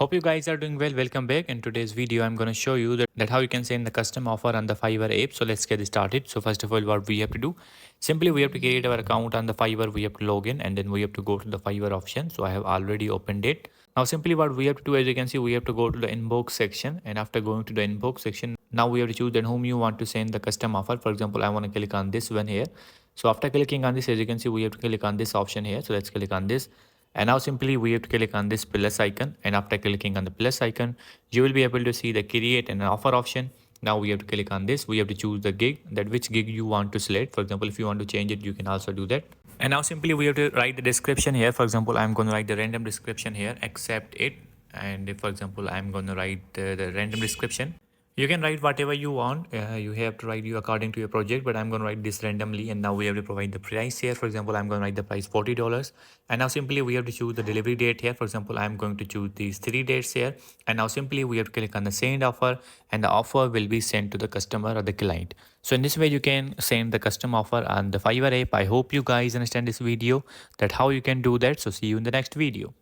Hope you guys are doing well. Welcome back. In today's video, I'm going to show you that how you can send the custom offer on the Fiverr app. So let's get started. So first of all, what we have to do, simply we have to create our account on the Fiverr. We have to log in and then we have to go to the Fiverr option. So I have already opened it. Now simply what we have to do, as you can see, we have to go to the inbox section, and after going to the inbox section, now we have to choose then whom you want to send the custom offer. For example, I want to click on this one here. So after clicking on this, as you can see, we have to click on this option here. So let's click on this. And now simply we have to click on this plus icon, and after clicking on the plus icon, you will be able to see the create an offer option. Now we have to click on this. We have to choose the gig, that which gig you want to select. For example, if you want to change it, you can also do that. And now simply we have to write the description here. For example, I'm going to write the random description here, accept it. And if, for example, I'm going to write the random description, you can write whatever you want. You have to write you according to your project, but I'm going to write this randomly. And now we have to provide the price here. For example, I'm going to write the price $40. And now simply we have to choose the delivery date here. For example, I'm going to choose these 3 dates here. And now simply we have to click on the send offer, and the offer will be sent to the customer or the client. So in this way, you can send the custom offer on the Fiverr app. I hope you guys understand this video, that how you can do that. So see you in the next video.